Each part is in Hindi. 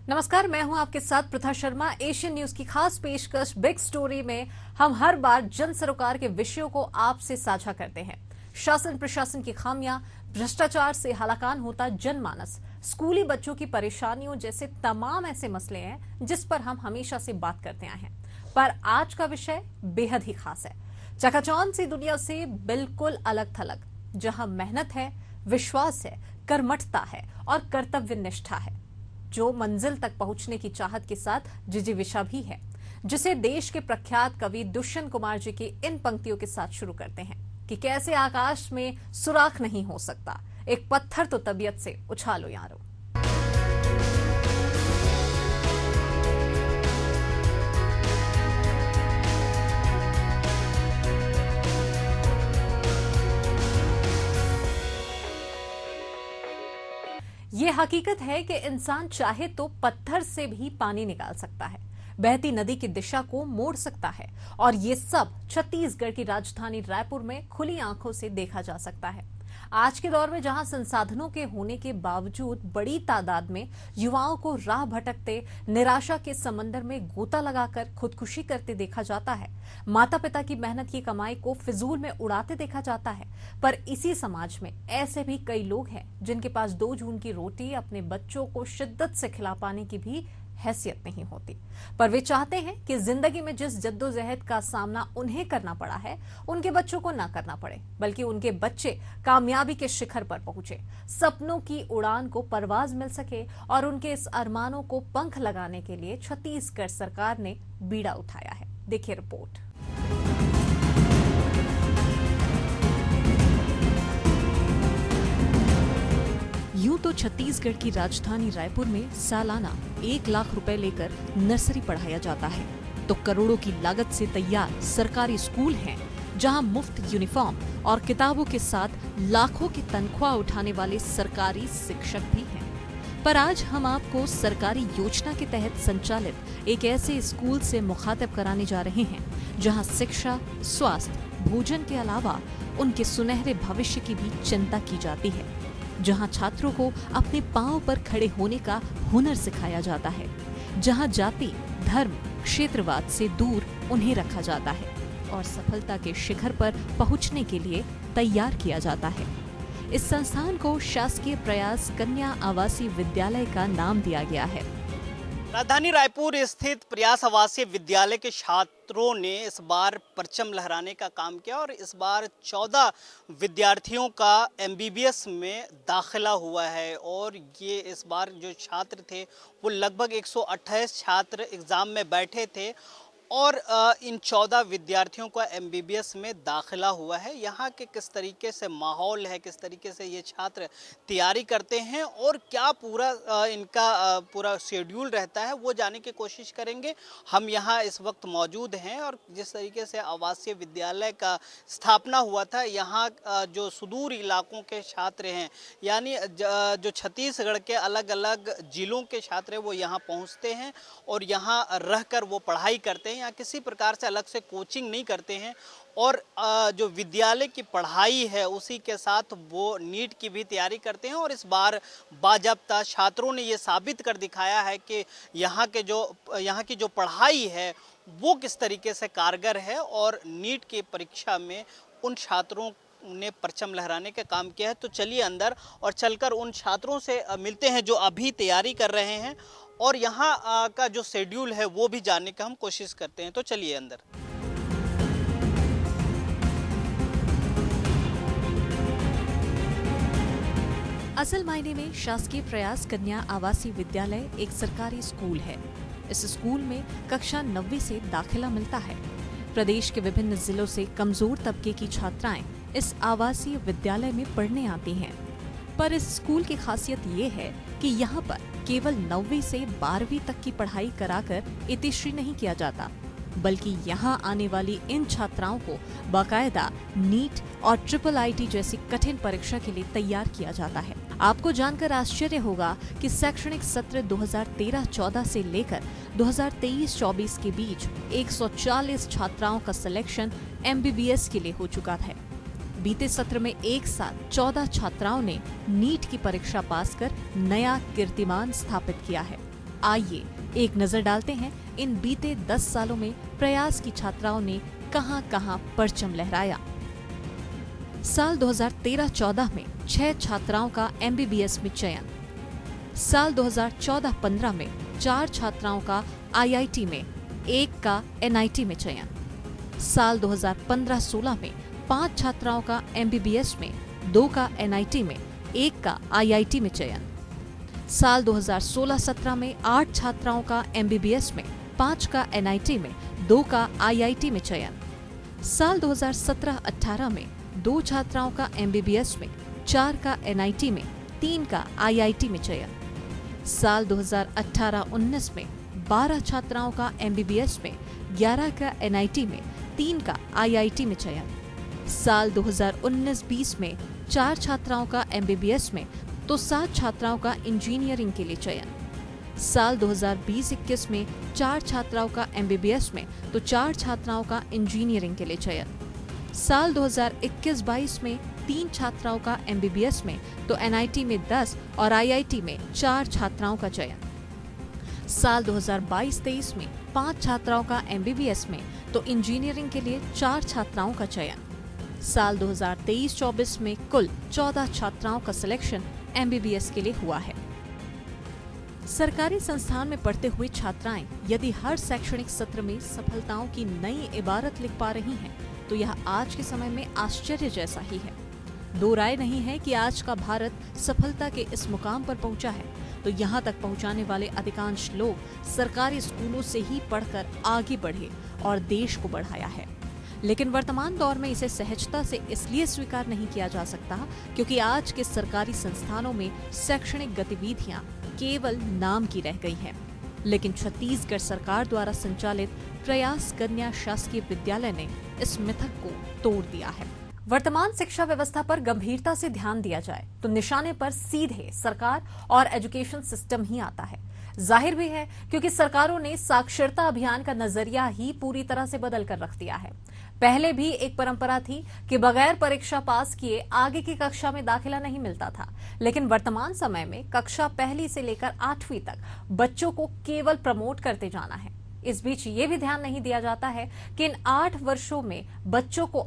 नमस्कार, मैं हूं आपके साथ प्रथा शर्मा। एशियन न्यूज की खास पेशकश बिग स्टोरी में हम हर बार जन सरोकार के विषयों को आपसे साझा करते हैं। शासन प्रशासन की खामियां, भ्रष्टाचार से हलाकान होता जनमानस, स्कूली बच्चों की परेशानियों जैसे तमाम ऐसे मसले हैं जिस पर हम हमेशा से बात करते आए हैं। पर आज का विषय बेहद ही खास है, चकाचौंध सी दुनिया से बिल्कुल अलग थलग, जहां मेहनत है, विश्वास है, कर्मठता है और कर्तव्य निष्ठा है, जो मंजिल तक पहुंचने की चाहत के साथ जिजीविषा भी है, जिसे देश के प्रख्यात कवि दुष्यंत कुमार जी की इन पंक्तियों के साथ शुरू करते हैं कि कैसे आकाश में सुराख नहीं हो सकता, एक पत्थर तो तबीयत से उछालो यारो। ये हकीकत है कि इंसान चाहे तो पत्थर से भी पानी निकाल सकता है, बहती नदी की दिशा को मोड़ सकता है, और ये सब छत्तीसगढ़ की राजधानी रायपुर में खुली आंखों से देखा जा सकता है। आज के दौर में जहां संसाधनों के होने के बावजूद बड़ी तादाद में युवाओं को राह भटकते, निराशा के समंदर में गोता लगाकर खुदकुशी करते देखा जाता है, माता पिता की मेहनत की कमाई को फिजूल में उड़ाते देखा जाता है, पर इसी समाज में ऐसे भी कई लोग हैं जिनके पास 2 जून की रोटी अपने बच्चों को शिद्दत से खिला पाने की भी हैसियत नहीं होती, पर वे चाहते हैं कि जिंदगी में जिस जद्दोजहद का सामना उन्हें करना पड़ा है, उनके बच्चों को ना करना पड़े, बल्कि उनके बच्चे कामयाबी के शिखर पर पहुंचे, सपनों की उड़ान को परवाज मिल सके, और उनके इस अरमानों को पंख लगाने के लिए छत्तीसगढ़ सरकार ने बीड़ा उठाया है। देखिए रिपोर्ट। यूं तो छत्तीसगढ़ की राजधानी रायपुर में सालाना 1 लाख रुपए लेकर नर्सरी पढ़ाया जाता है, तो करोड़ों की लागत से तैयार सरकारी स्कूल हैं, जहां मुफ्त यूनिफॉर्म और किताबों के साथ लाखों की तनख्वाह उठाने वाले सरकारी शिक्षक भी हैं। पर आज हम आपको सरकारी योजना के तहत संचालित एक ऐसे स्कूल से मुखातिब कराने जा रहे हैं, जहां शिक्षा, स्वास्थ्य, भोजन के अलावा उनके सुनहरे भविष्य की भी चिंता की जाती है, जहां छात्रों को अपने पांव पर खड़े होने का हुनर सिखाया जाता है, जहां जाति, धर्म, क्षेत्रवाद से दूर उन्हें रखा जाता है और सफलता के शिखर पर पहुंचने के लिए तैयार किया जाता है। इस संस्थान को शासकीय प्रयास कन्या आवासीय विद्यालय का नाम दिया गया है। राजधानी रायपुर स्थित प्रयास आवासीय विद्यालय के छात्रों ने इस बार परचम लहराने का काम किया और इस बार 14 विद्यार्थियों का एमबीबीएस में दाखिला हुआ है। और ये इस बार जो छात्र थे वो लगभग 128 छात्र एग्ज़ाम में बैठे थे और इन 14 विद्यार्थियों का एमबीबीएस में दाखिला हुआ है। यहाँ के किस तरीके से माहौल है, किस तरीके से ये छात्र तैयारी करते हैं और क्या पूरा इनका पूरा शेड्यूल रहता है, वो जानने की कोशिश करेंगे। हम यहाँ इस वक्त मौजूद हैं और जिस तरीके से आवासीय विद्यालय का स्थापना हुआ था, यहाँ जो सुदूर इलाकों के छात्र हैं, यानी जो छत्तीसगढ़ के अलग अलग ज़िलों के छात्र हैं, वो यहाँ पहुँचते हैं और यहाँ रहकर वो पढ़ाई करते हैं। यहाँ किसी प्रकार से अलग से कोचिंग नहीं करते हैं और जो विद्यालय की पढ़ाई है उसी के साथ वो नीट की भी तैयारी करते हैं। और इस बार बाजाबता छात्रों ने ये साबित कर दिखाया है कि यहाँ की जो पढ़ाई है वो किस तरीके से कारगर है और नीट की परीक्षा में उन छात्रों ने परचम लहराने का काम किया है। तो चलिए अंदर और चलकर उन छात्रों से मिलते हैं जो अभी तैयारी कर रहे हैं और यहाँ का जो शेड्यूल है वो भी जानने का हम कोशिश करते हैं। तो चलिए अंदर। असल मायने में शासकीय प्रयास कन्या आवासीय विद्यालय एक सरकारी स्कूल है। इस स्कूल में कक्षा 9वीं से दाखिला मिलता है। प्रदेश के विभिन्न जिलों से कमजोर तबके की छात्राएं इस आवासीय विद्यालय में पढ़ने आती हैं। पर इस स्कूल की खासियत ये है कि यहाँ पर केवल 9वीं से 12वीं तक की पढ़ाई कराकर इतिश्री नहीं किया जाता, बल्कि यहाँ आने वाली इन छात्राओं को बाकायदा नीट और IIIT जैसी कठिन परीक्षा के लिए तैयार किया जाता है। आपको जानकर आश्चर्य होगा कि शैक्षणिक सत्र 2013-14 से लेकर 2023-24 के बीच 140 छात्राओं का सिलेक्शन MBBS के लिए हो चुका है। बीते सत्र में एक साथ 14 छात्राओं ने नीट की परीक्षा पास कर नया कीर्तिमान स्थापित किया है। आइए एक नजर डालते हैं इन बीते 10 सालों में प्रयास की छात्राओं ने कहां-कहां परचम लहराया। साल 2013-14 में 6 छात्राओं का MBBS में चयन। साल 2014-15 में 4 छात्राओं का IIT में, 1 का NIT में चयन। साल 2015-16 में 5 छात्राओं का MBBS में, 2 का NIT में, 1 का IIT में चयन। साल 2016-17 में 8 छात्राओं का MBBS में, 5 का NIT में, 2 का IIT में चयन। साल 2017-18 में 2 छात्राओं का MBBS में, 4 का NIT में, 3 का IIT में चयन। साल 2018-19 में 12 छात्राओं का MBBS में, 11 का NIT में, 3 का IIT में चयन। साल 2019-20 में 4 छात्राओं का MBBS में तो 7 छात्राओं का इंजीनियरिंग के लिए चयन। साल 2020-21 में 4 छात्राओं का MBBS में तो 4 छात्राओं का इंजीनियरिंग के लिए चयन। साल 2021-22 में 3 छात्राओं का MBBS में तो NIT में 10 और IIT में 4 छात्राओं का चयन। साल 2022-23 में 5 छात्राओं का MBBS में तो इंजीनियरिंग के लिए 4 छात्राओं का चयन। साल 2023-24 में कुल 14 छात्राओं का सिलेक्शन MBBS के लिए हुआ है। सरकारी संस्थान में पढ़ते हुए छात्राएं यदि हर शैक्षणिक सत्र में सफलताओं की नई इबारत लिख पा रही हैं, तो यह आज के समय में आश्चर्य जैसा ही है। दो राय नहीं है कि आज का भारत सफलता के इस मुकाम पर पहुंचा है, तो यहाँ तक पहुंचाने वाले अधिकांश लोग सरकारी स्कूलों से ही पढ़कर आगे बढ़े और देश को बढ़ाया है। लेकिन वर्तमान दौर में इसे सहजता से इसलिए स्वीकार नहीं किया जा सकता क्योंकि आज के सरकारी संस्थानों में शैक्षणिक गतिविधियां केवल नाम की रह गई हैं। लेकिन छत्तीसगढ़ सरकार द्वारा संचालित प्रयास कन्या शासकीय विद्यालय ने इस मिथक को तोड़ दिया है। वर्तमान शिक्षा व्यवस्था पर गंभीरता से ध्यान दिया जाए तो निशाने पर सीधे सरकार और एजुकेशन सिस्टम ही आता है। जाहिर भी है क्योंकि सरकारों ने साक्षरता अभियान का नजरिया ही पूरी तरह से बदल कर रख दिया है। पहले भी एक परंपरा थी कि बगैर परीक्षा पास किए आगे की कक्षा में दाखिला नहीं मिलता था, लेकिन वर्तमान समय में कक्षा पहली से लेकर 8वीं तक बच्चों को केवल प्रमोट करते जाना है। इस बीच ये भी ध्यान नहीं दिया जाता है कि इन 8 वर्षों में बच्चों को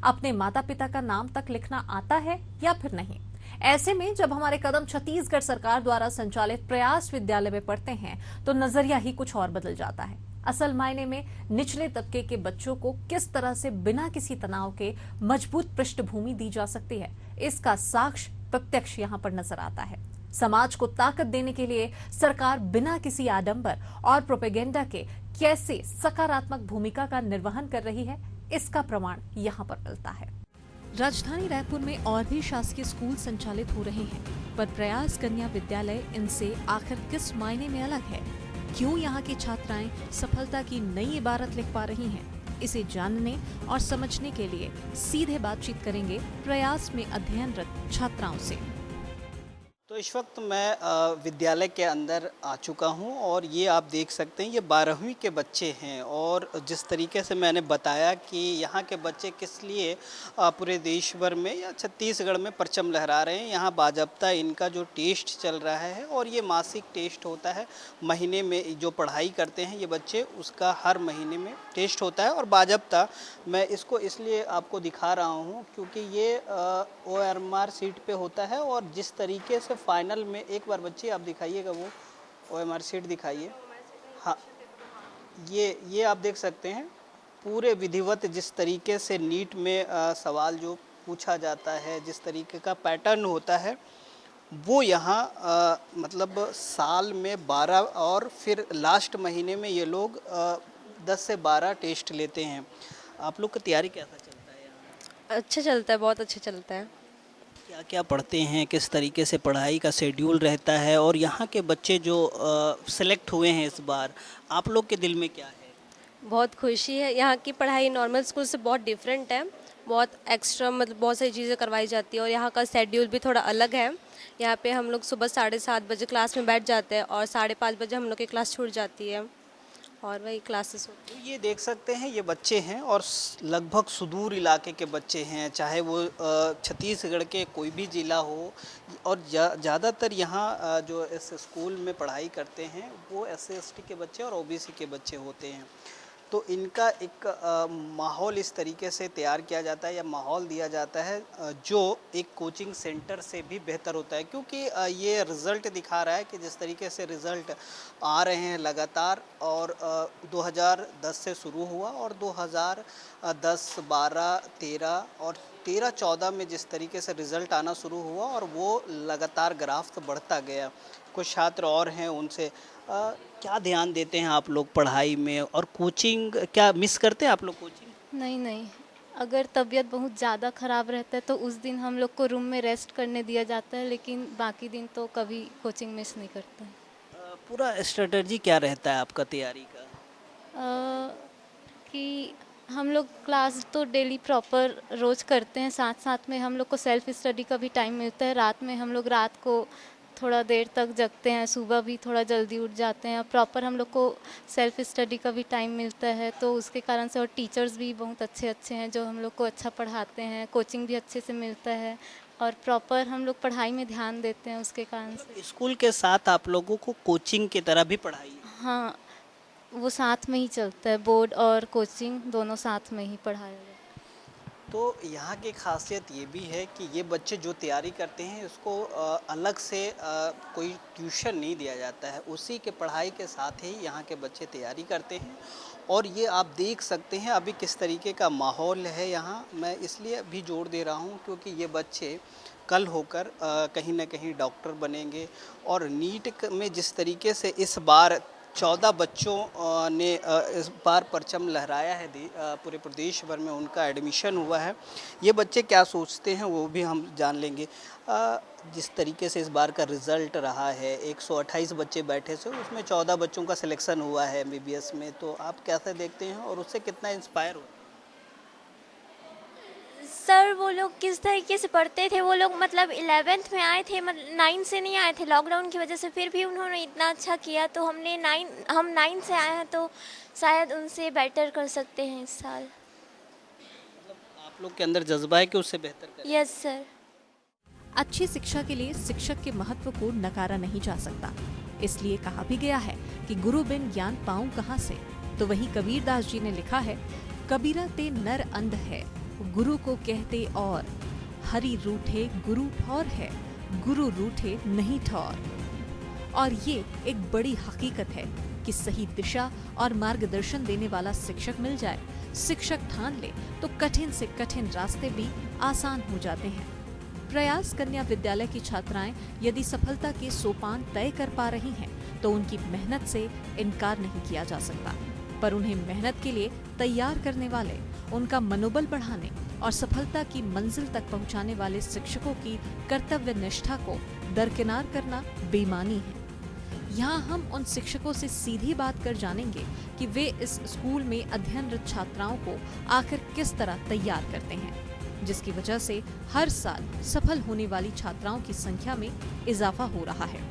अपने माता पिता का नाम तक लिखना आता है या फिर नहीं। ऐसे में जब हमारे कदम छत्तीसगढ़ सरकार द्वारा संचालित प्रयास विद्यालय में पढ़ते हैं तो नजरिया ही कुछ और बदल जाता है। असल मायने में निचले तबके के बच्चों को किस तरह से बिना किसी तनाव के मजबूत पृष्ठभूमि दी जा सकती है, इसका साक्ष्य प्रत्यक्ष यहाँ पर नजर आता है। समाज को ताकत देने के लिए सरकार बिना किसी आडंबर और प्रोपेगेंडा के कैसे सकारात्मक भूमिका का निर्वहन कर रही है, इसका प्रमाण यहाँ पर मिलता है। राजधानी रायपुर में और भी शासकीय स्कूल संचालित हो रहे हैं, पर प्रयास कन्या विद्यालय इनसे आखिर किस मायने में अलग है? क्यों यहाँ की छात्राएं सफलता की नई इबारत लिख पा रही हैं? इसे जानने और समझने के लिए सीधे बातचीत करेंगे प्रयास में अध्ययनरत छात्राओं से। तो इस वक्त मैं विद्यालय के अंदर आ चुका हूं और ये आप देख सकते हैं ये 12वीं के बच्चे हैं। और जिस तरीके से मैंने बताया कि यहाँ के बच्चे किस लिए पूरे देश भर में या छत्तीसगढ़ में परचम लहरा रहे हैं, यहाँ बाज़ाब्ता इनका जो टेस्ट चल रहा है और ये मासिक टेस्ट होता है। महीने में जो पढ़ाई करते हैं ये बच्चे, उसका हर महीने में टेस्ट होता है और बाज़ाब्ता मैं इसको इसलिए आपको दिखा रहा हूँ क्योंकि ये OMR शीट पे होता है। और जिस तरीके से फाइनल में, एक बार बच्चे आप दिखाइएगा वो OMR शीट दिखाइए। हाँ, ये आप देख सकते हैं पूरे विधिवत जिस तरीके से नीट में सवाल जो पूछा जाता है, जिस तरीके का पैटर्न होता है वो यहाँ मतलब साल में 12 और फिर लास्ट महीने में ये लोग 10 से 12 टेस्ट लेते हैं। आप लोग का तैयारी कैसा चलता है यहाँ? अच्छा चलता है, बहुत अच्छा चलता है। क्या क्या पढ़ते हैं, किस तरीके से पढ़ाई का शेड्यूल रहता है और यहाँ के बच्चे जो सेलेक्ट हुए हैं इस बार, आप लोग के दिल में क्या है? बहुत खुशी है। यहाँ की पढ़ाई नॉर्मल स्कूल से बहुत डिफरेंट है, बहुत एक्स्ट्रा, मतलब बहुत सारी चीज़ें करवाई जाती है और यहाँ का शेड्यूल भी थोड़ा अलग है। यहाँ पे हम लोग सुबह 7:30 बजे क्लास में बैठ जाते हैं और 5:30 बजे हम लोग की क्लास छूट जाती है और वही क्लासेस होती तो ये देख सकते हैं ये बच्चे हैं और लगभग सुदूर इलाके के बच्चे हैं, चाहे वो छत्तीसगढ़ के कोई भी ज़िला हो। और ज़्यादातर यहाँ जो इस स्कूल में पढ़ाई करते हैं वो SC ST के बच्चे और OBC के बच्चे होते हैं। तो इनका एक माहौल इस तरीके से तैयार किया जाता है या माहौल दिया जाता है जो एक कोचिंग सेंटर से भी बेहतर होता है, क्योंकि ये रिज़ल्ट दिखा रहा है कि जिस तरीके से रिज़ल्ट आ रहे हैं लगातार। और 2010 से शुरू हुआ और 2010, 12, 13 और 13-14 में जिस तरीके से रिज़ल्ट आना शुरू हुआ और वो लगातार ग्राफ बढ़ता गया। कुछ छात्र और हैं, उनसे क्या ध्यान देते हैं आप लोग पढ़ाई में, और कोचिंग क्या मिस करते हैं आप लोग कोचिंग? नहीं नहीं, अगर तबीयत बहुत ज़्यादा ख़राब रहता है तो उस दिन हम लोग को रूम में रेस्ट करने दिया जाता है, लेकिन बाकी दिन तो कभी कोचिंग मिस नहीं करता है। पूरा स्ट्रेटजी क्या रहता है आपका तैयारी का? कि हम लोग क्लास तो डेली प्रॉपर रोज़ करते हैं, साथ साथ में हम लोग को सेल्फ स्टडी का भी टाइम मिलता है। रात में हम लोग रात को थोड़ा देर तक जगते हैं, सुबह भी थोड़ा जल्दी उठ जाते हैं। प्रॉपर हम लोग को सेल्फ स्टडी का भी टाइम मिलता है, तो उसके कारण से। और टीचर्स भी बहुत अच्छे अच्छे हैं जो हम लोग को अच्छा पढ़ाते हैं, कोचिंग भी अच्छे से मिलता है और प्रॉपर हम लोग पढ़ाई में ध्यान देते हैं उसके कारण से। स्कूल के साथ आप लोगों को कोचिंग की तरह भी पढ़ाई है? हाँ, वो साथ में ही चलता है, बोर्ड और कोचिंग दोनों साथ में ही पढ़ाया जाता है। तो यहाँ की खासियत ये भी है कि ये बच्चे जो तैयारी करते हैं इसको अलग से कोई ट्यूशन नहीं दिया जाता है, उसी के पढ़ाई के साथ ही यहाँ के बच्चे तैयारी करते हैं। और ये आप देख सकते हैं अभी किस तरीके का माहौल है यहाँ। मैं इसलिए भी जोर दे रहा हूँ क्योंकि ये बच्चे कल होकर कहीं ना कहीं डॉक्टर बनेंगे। और नीट में जिस तरीके से इस बार 14 बच्चों ने इस बार परचम लहराया है, पूरे प्रदेश भर में उनका एडमिशन हुआ है। ये बच्चे क्या सोचते हैं वो भी हम जान लेंगे। जिस तरीके से इस बार का रिज़ल्ट रहा है, 128 बच्चे बैठे से उसमें 14 बच्चों का सिलेक्शन हुआ है MBBS में, तो आप कैसे देखते हैं और उससे कितना इंस्पायर हुआ? सर वो लोग किस तरीके से पढ़ते थे, वो लोग मतलब 11th में आए थे, मतलब 9 से नहीं आए थे लॉकडाउन की वजह से, फिर भी उन्होंने इतना अच्छा किया। तो हम 9 से आए हैं तो शायद उनसे बेटर कर सकते हैं इस साल। मतलब आप लोग के अंदर जज्बा है कि उससे बेहतर करें? Yes sir. अच्छी शिक्षा के लिए शिक्षक के महत्व को नकारा नहीं जा सकता। इसलिए कहा भी गया है कि गुरु बिन ज्ञान पाऊं कहां से। तो वही कबीरदास जी ने लिखा है, कबीरा ते नर अंध है, गुरु को कहते और, हरि रूठे गुरु ठौर है, गुरु रूठे नहीं ठौर। और ये एक बड़ी हकीकत है कि सही दिशा और मार्गदर्शन देने वाला शिक्षक मिल जाए, शिक्षक ठान ले, तो कठिन से कठिन रास्ते भी आसान हो जाते हैं। प्रयास कन्या विद्यालय की छात्राएं यदि सफलता के सोपान तय कर पा रही हैं, तो उनकी मेहनत से इनकार नहीं किया जा सकता। पर उन्हें मेहनत के लिए तैयार करने वाले, उनका मनोबल बढ़ाने और सफलता की मंजिल तक पहुंचाने वाले शिक्षकों की कर्तव्य निष्ठा को दरकिनार करना बेईमानी है। यहाँ हम उन शिक्षकों से सीधी बात कर जानेंगे कि वे इस स्कूल में अध्ययनरत छात्राओं को आखिर किस तरह तैयार करते हैं, जिसकी वजह से हर साल सफल होने वाली छात्राओं की संख्या में इजाफा हो रहा है।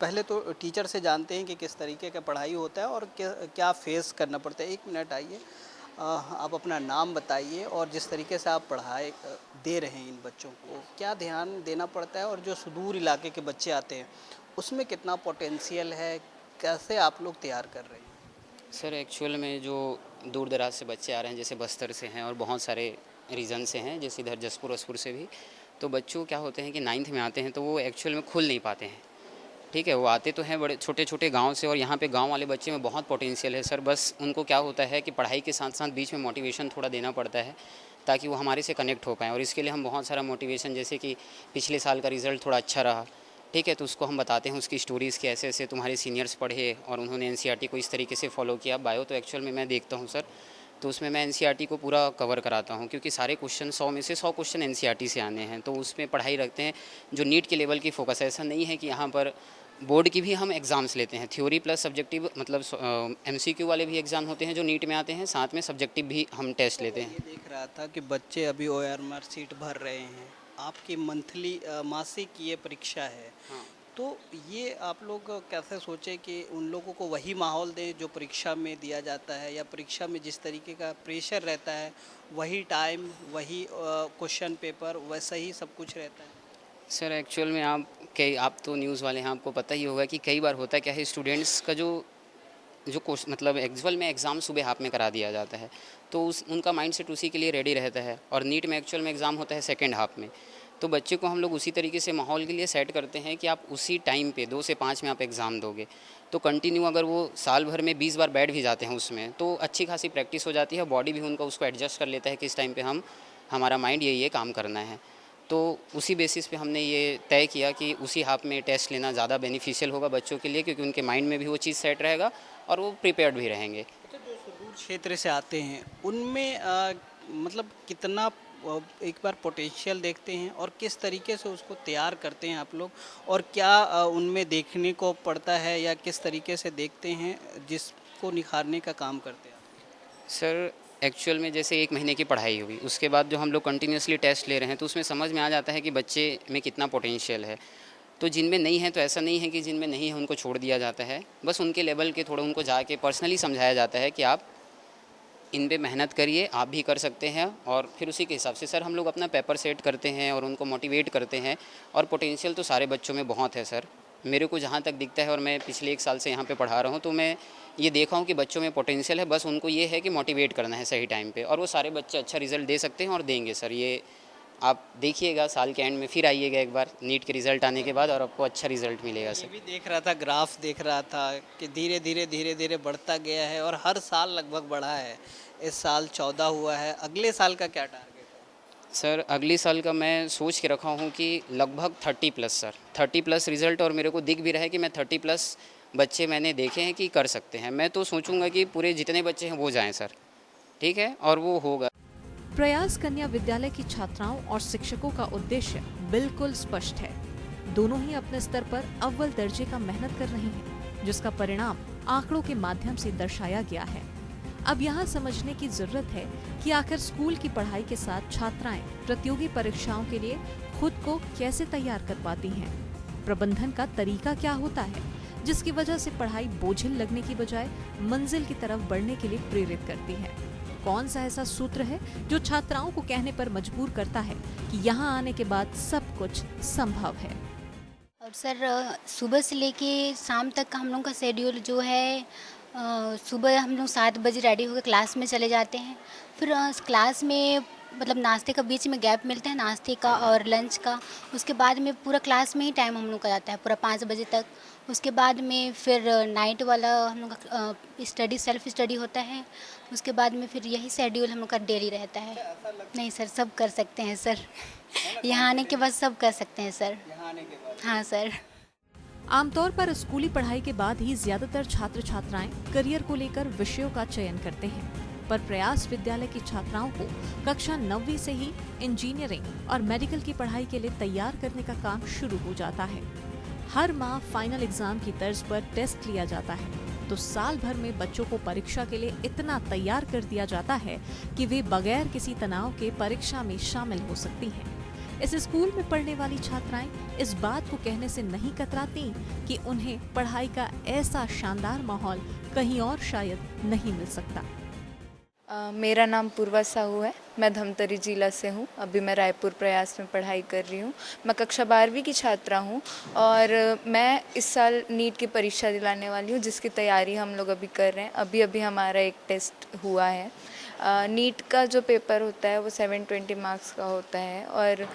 पहले तो टीचर से जानते हैं कि किस तरीके का पढ़ाई होता है और क्या फेस करना पड़ता है। 1 मिनट आइए, आप अपना नाम बताइए और जिस तरीके से आप पढ़ाई दे रहे हैं इन बच्चों को, क्या ध्यान देना पड़ता है, और जो सुदूर इलाके के बच्चे आते हैं उसमें कितना पोटेंशियल है, कैसे आप लोग तैयार कर रहे हैं? सर एक्चुअल में जो दूर दराज से बच्चे आ रहे हैं, जैसे बस्तर से हैं और बहुत सारे रीजन से हैं, जैसे इधर जसपुर वसपुर से भी, तो बच्चों क्या होते हैं कि 9th में आते हैं तो वो एक्चुअल में खुल नहीं पाते हैं। ठीक है, वो आते तो हैं बड़े छोटे छोटे गांव से, और यहाँ पे गांव वाले बच्चे में बहुत पोटेंशियल है सर। बस उनको क्या होता है कि पढ़ाई के साथ साथ बीच में मोटिवेशन थोड़ा देना पड़ता है ताकि वो हमारे से कनेक्ट हो पाएँ। और इसके लिए हम बहुत सारा मोटिवेशन, जैसे कि पिछले साल का रिज़ल्ट थोड़ा अच्छा रहा, ठीक है, तो उसको हम बताते हैं उसकी स्टोरीज़ के, ऐसे ऐसे तुम्हारे सीनियर्स पढ़े और उन्होंने NCERT को इस तरीके से फॉलो किया। बायो तो एक्चुअल में मैं देखता हूँ सर, तो उसमें मैं NCERT को पूरा कवर कराता हूँ, क्योंकि सारे क्वेश्चन 100 में से 100 क्वेश्चन NCERT से आने हैं, तो उसमें पढ़ाई रखते हैं जो नीट के लेवल की फोकस है। ऐसा नहीं है कि यहाँ पर बोर्ड की भी हम एग्ज़ाम्स लेते हैं, थ्योरी प्लस सब्जेक्टिव, मतलब MCQ वाले भी एग्ज़ाम होते हैं जो नीट में आते हैं, साथ में सब्जेक्टिव भी हम टेस्ट लेते हैं। ये देख रहा था कि बच्चे अभी OMR सीट भर रहे हैं, आपकी मंथली मासिक ये परीक्षा है। हाँ। तो ये आप लोग कैसे सोचे कि उन लोगों को वही माहौल दें जो परीक्षा में दिया जाता है, या परीक्षा में जिस तरीके का प्रेशर रहता है वही टाइम, वही क्वेश्चन पेपर, वैसा ही सब कुछ रहता है? सर एक्चुअल में आप तो न्यूज़ वाले हैं, आपको पता ही होगा कि कई बार होता क्या है, स्टूडेंट्स का जो जो कोर्स मतलब एक्चुअल में एग्ज़ाम सुबह हाफ में करा दिया जाता है, तो उस उनका माइंडसेट उसी के लिए रेडी रहता है। और नीट में एक्चुअल में एग्ज़ाम होता है सेकंड हाफ में, तो बच्चे को हम लोग उसी तरीके से माहौल के लिए सेट करते हैं कि आप उसी टाइम पे 2 से 5 में आप एग्ज़ाम दोगे, तो कंटिन्यू अगर वो साल भर में 20 बार बैठ भी जाते हैं उसमें, तो अच्छी खासी प्रैक्टिस हो जाती है, बॉडी भी उनका उसको एडजस्ट कर लेता है कि इस टाइम पे हमारा माइंड ये काम करना है। तो उसी बेसिस पे हमने ये तय किया कि उसी हाफ में टेस्ट लेना ज़्यादा बेनिफिशियल होगा बच्चों के लिए, क्योंकि उनके माइंड में भी वो चीज़ सेट रहेगा और वो प्रिपेयर्ड भी रहेंगे। अच्छा, जो सुदूर क्षेत्र से आते हैं उनमें मतलब कितना एक बार पोटेंशियल देखते हैं और किस तरीके से उसको तैयार करते हैं आप लोग, और क्या उनमें देखने को पड़ता है या किस तरीके से देखते हैं जिसको निखारने का काम करते हैं? सर एक्चुअल में जैसे 1 महीने की पढ़ाई हुई, उसके बाद जो हम लोग कंटिन्यूसली टेस्ट ले रहे हैं, तो उसमें समझ में आ जाता है कि बच्चे में कितना पोटेंशियल है। तो जिनमें नहीं है, तो ऐसा नहीं है कि जिनमें नहीं है उनको छोड़ दिया जाता है, बस उनके लेवल के थोड़ा उनको जाके पर्सनली समझाया जाता है कि आप इन पे मेहनत करिए, आप भी कर सकते हैं। और फिर उसी के हिसाब से सर हम लोग अपना पेपर सेट करते हैं और उनको मोटिवेट करते हैं। और पोटेंशियल तो सारे बच्चों में बहुत है सर, मेरे को जहाँ तक दिखता है, और मैं पिछले 1 साल से यहाँ पे पढ़ा रहा हूँ, तो मैं ये देखा हूँ कि बच्चों में पोटेंशियल है, बस उनको ये है कि मोटिवेट करना है सही टाइम पे, और वो सारे बच्चे अच्छा रिजल्ट दे सकते हैं और देंगे सर। ये आप देखिएगा, साल के एंड में फिर आइएगा एक बार नीट के रिज़ल्ट आने के बाद, और आपको अच्छा रिजल्ट मिलेगा ये सर। भी देख रहा था, ग्राफ देख रहा था कि धीरे धीरे बढ़ता गया है और हर साल लगभग बढ़ा है। इस साल 14 हुआ है, अगले साल का क्या टारगेट है? सर अगले साल का मैं सोच के रखा हूँ कि लगभग 30+ सर, 30+ रिज़ल्ट, और मेरे को दिख भी रहा है कि मैं 30+ बच्चे मैंने देखे हैं कि कर सकते हैं। मैं तो सोचूंगा कि पूरे जितने बच्चे हैं वो जाएं सर, ठीक है, और वो होगा। प्रयास कन्या विद्यालय की छात्राओं और शिक्षकों का उद्देश्य बिल्कुल स्पष्ट है। दोनों ही अपने स्तर पर अव्वल दर्जे का मेहनत कर रही हैं, जिसका परिणाम आंकड़ों के माध्यम से दर्शाया गया है। अब यहाँ समझने की जरूरत है कि आखिर स्कूल की पढ़ाई के साथ छात्राएं प्रतियोगी परीक्षाओं के लिए खुद को कैसे तैयार कर पाती हैं। प्रबंधन का तरीका क्या होता है, जिसकी वजह से पढ़ाई बोझिल लगने की बजाय मंजिल की तरफ बढ़ने के लिए प्रेरित करती है। कौन सा ऐसा सूत्र है जो छात्राओं को कहने पर मजबूर करता है कि यहाँ आने के बाद सब कुछ संभव है। और सर सुबह से लेके शाम तक का हम लोग का शेड्यूल जो है, सुबह हम लोग 7 बजे रेडी होकर क्लास में चले जाते हैं। फिर क्लास में मतलब नाश्ते का बीच में गैप मिलता है, नाश्ते का और लंच का। उसके बाद में पूरा क्लास में ही टाइम हम लोग का जाता है, पूरा 5 बजे तक। उसके बाद में फिर नाइट वाला हम लोग का स्टडी, सेल्फ स्टडी होता है। उसके बाद में फिर यही शेड्यूल हम लोग का डेली रहता है। नहीं सर, सब कर सकते हैं सर। यहाँ आने के बाद सब कर सकते हैं सर। हाँ सर। आमतौर पर स्कूली पढ़ाई के बाद ही ज्यादातर छात्र छात्राएं करियर को लेकर विषयों का चयन करते हैं, पर प्रयास विद्यालय की छात्राओं को कक्षा 9वीं से ही इंजीनियरिंग और मेडिकल की पढ़ाई के लिए तैयार करने का काम शुरू हो जाता है। हर माह फाइनल एग्जाम की तर्ज पर टेस्ट लिया जाता है, तो साल भर में बच्चों को परीक्षा के लिए इतना तैयार कर दिया जाता है कि वे बगैर किसी तनाव के परीक्षा में शामिल हो सकती हैं। इस स्कूल में पढ़ने वाली छात्राएं इस बात को कहने से नहीं कतराती कि उन्हें पढ़ाई का ऐसा शानदार माहौल कहीं और शायद नहीं मिल सकता। मेरा नाम पूर्वा साहू है, मैं धमतरी जिला से हूँ। अभी मैं रायपुर प्रयास में पढ़ाई कर रही हूँ। मैं कक्षा 12वीं की छात्रा हूँ और मैं इस साल नीट की परीक्षा दिलाने वाली हूँ, जिसकी तैयारी हम लोग अभी कर रहे हैं। अभी हमारा एक टेस्ट हुआ है। नीट का जो पेपर होता है वो 720 मार्क्स का होता है, और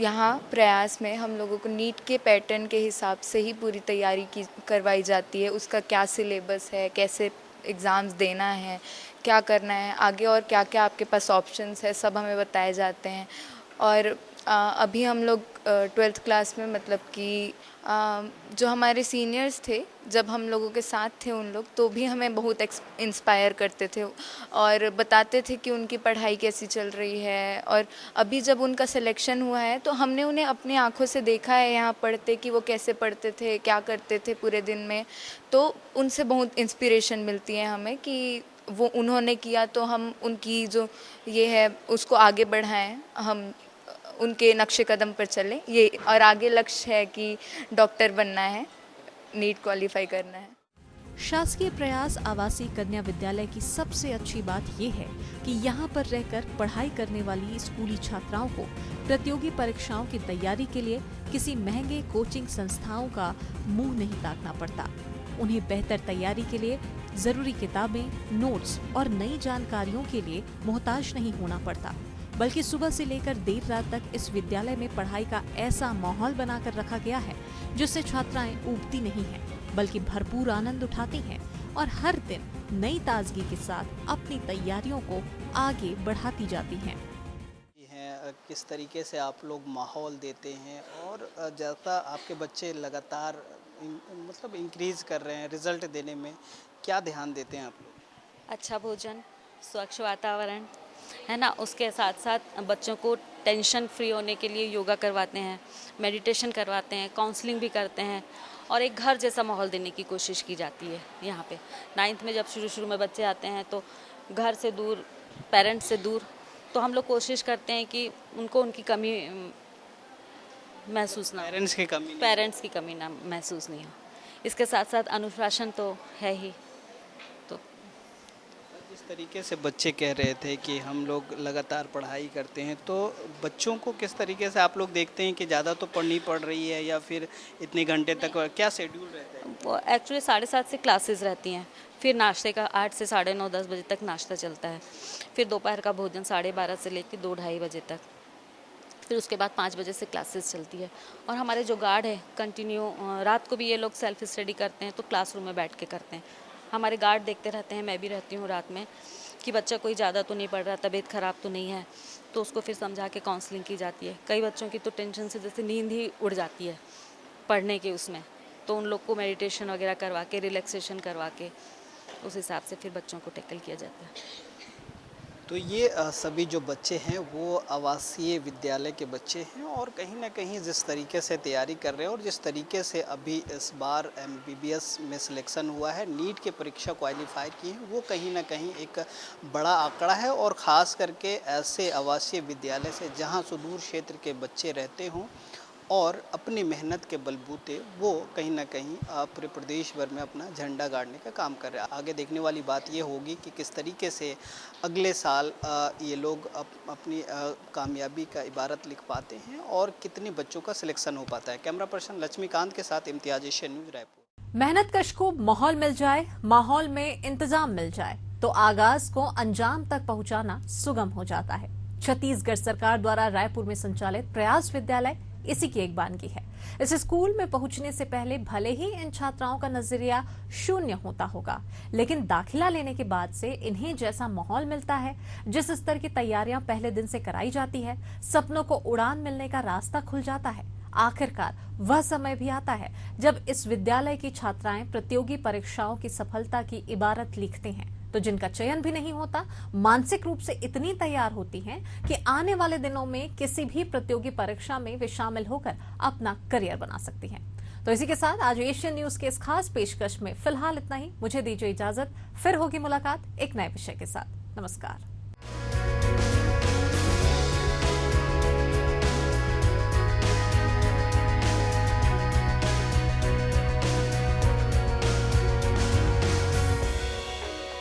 यहाँ प्रयास में हम लोगों को नीट के पैटर्न के हिसाब से ही पूरी तैयारी करवाई जाती है। उसका क्या सिलेबस है, कैसे एग्ज़ाम्स देना है, क्या करना है आगे, और क्या क्या आपके पास ऑप्शंस है, सब हमें बताए जाते हैं। और अभी हम लोग 12th क्लास में, मतलब कि जो हमारे सीनियर्स थे जब हम लोगों के साथ थे उन लोग, तो भी हमें बहुत इंस्पायर करते थे और बताते थे कि उनकी पढ़ाई कैसी चल रही है। और अभी जब उनका सिलेक्शन हुआ है तो हमने उन्हें अपनी आंखों से देखा है यहाँ पढ़ते, कि वो कैसे पढ़ते थे, क्या करते थे पूरे दिन में। तो उनसे बहुत इंस्पिरेशन मिलती है हमें कि वो उन्होंने किया तो हम उनकी जो ये है उसको आगे बढ़ाएं, हम उनके नक्शे कदम पर चलें। ये और आगे लक्ष्य है कि डॉक्टर बनना है, नीट क्वालिफाई करना है। शासकीय प्रयास आवासीय कन्या विद्यालय की सबसे अच्छी बात यह है कि यहाँ पर रहकर पढ़ाई करने वाली स्कूली छात्राओं को प्रतियोगी परीक्षाओं की तैयारी के लिए किसी महंगे कोचिंग संस्थाओं का मुंह नहीं ताकना पड़ता। उन्हें बेहतर तैयारी के लिए जरूरी किताबें, नोट्स और नई जानकारियों के लिए मोहताज नहीं होना पड़ता, बल्कि सुबह से लेकर देर रात तक इस विद्यालय में पढ़ाई का ऐसा माहौल बनाकर रखा गया है जिससे छात्राएं ऊबती नहीं हैं, बल्कि भरपूर आनंद उठाती हैं और हर दिन नई ताजगी के साथ अपनी तैयारियों को आगे बढ़ाती जाती हैं। किस तरीके से आप लोग माहौल देते हैं और जैसा आपके बच्चे लगातार मतलब इंक्रीज कर रहे हैं रिजल्ट देने में, क्या ध्यान देते हैं आप लोग? अच्छा भोजन, स्वच्छ वातावरण है ना, उसके साथ साथ बच्चों को टेंशन फ्री होने के लिए योगा करवाते हैं, मेडिटेशन करवाते हैं, काउंसलिंग भी करते हैं और एक घर जैसा माहौल देने की कोशिश की जाती है। यहाँ पे 9th में जब शुरू में बच्चे आते हैं तो घर से दूर, पेरेंट्स से दूर, तो हम लोग कोशिश करते हैं कि उनको उनकी कमी महसूस ना, पेरेंट्स की कमी ना महसूस नहीं हो। इसके साथ साथ अनुशासन तो है ही। तो जिस तरीके से बच्चे कह रहे थे कि हम लोग लगातार पढ़ाई करते हैं, तो बच्चों को किस तरीके से आप लोग देखते हैं कि ज़्यादा तो पढ़नी पड़ रही है या फिर इतने घंटे तक, क्या शेड्यूल रहता है? वो एक्चुअली 7:30 से क्लासेस रहती हैं, फिर नाश्ते का 8 से 9:30 10 बजे तक नाश्ता चलता है, फिर दोपहर का भोजन 12:30 से लेकर 2-2:30 बजे तक, फिर उसके बाद 5 बजे से क्लासेस चलती है। और हमारे जो गार्ड है कंटिन्यू रात को भी ये लोग सेल्फ स्टडी करते हैं, तो क्लासरूम में बैठ के करते हैं। हमारे गार्ड देखते रहते हैं, मैं भी रहती हूँ रात में, कि बच्चा कोई ज़्यादा तो नहीं पढ़ रहा, तबीयत ख़राब तो नहीं है, तो उसको फिर समझा के काउंसलिंग की जाती है। कई बच्चों की तो टेंशन से जैसे नींद ही उड़ जाती है पढ़ने के उसमें, तो उन लोग को मेडिटेशन वगैरह करवा के, रिलैक्सेशन करवा के, उस हिसाब से फिर बच्चों को टैकल किया जाता है। तो ये सभी जो बच्चे हैं वो आवासीय विद्यालय के बच्चे हैं और कहीं ना कहीं जिस तरीके से तैयारी कर रहे हैं और जिस तरीके से अभी इस बार MBBS में सिलेक्शन हुआ है, नीट की परीक्षा क्वालिफाई की है, वो कहीं ना कहीं एक बड़ा आंकड़ा है। और ख़ास करके ऐसे आवासीय विद्यालय से जहां सुदूर क्षेत्र के बच्चे रहते हों और अपनी मेहनत के बलबूते वो कहीं ना कहीं पूरे प्रदेश भर में अपना झंडा गाड़ने का काम कर रहे हैं। आगे देखने वाली बात ये होगी कि किस तरीके से अगले साल ये लोग अपनी कामयाबी का इबारत लिख पाते हैं और कितने बच्चों का सिलेक्शन हो पाता है। कैमरा पर्सन लक्ष्मीकांत के साथ इम्तियाज एशियन न्यूज़ रायपुर। मेहनतकश को माहौल मिल जाए, माहौल में इंतजाम मिल जाए तो आगाज को अंजाम तक पहुंचाना सुगम हो जाता है। छत्तीसगढ़ सरकार द्वारा रायपुर में संचालित प्रयास विद्यालय इसी की एक बानगी है। इस स्कूल में पहुंचने से पहले भले ही इन छात्राओं का नजरिया शून्य होता होगा, लेकिन दाखिला लेने के बाद से इन्हें जैसा माहौल मिलता है, जिस स्तर की तैयारियां पहले दिन से कराई जाती है, सपनों को उड़ान मिलने का रास्ता खुल जाता है। आखिरकार वह समय भी आता है जब इस विद्यालय की छात्राएं प्रतियोगी परीक्षाओं की सफलता की इबारत लिखते हैं, तो जिनका चयन भी नहीं होता, मानसिक रूप से इतनी तैयार होती हैं कि आने वाले दिनों में किसी भी प्रतियोगी परीक्षा में वे शामिल होकर अपना करियर बना सकती हैं। तो इसी के साथ आज एशियन न्यूज के इस खास पेशकश में फिलहाल इतना ही। मुझे दीजिए इजाजत, फिर होगी मुलाकात एक नए विषय के साथ। नमस्कार।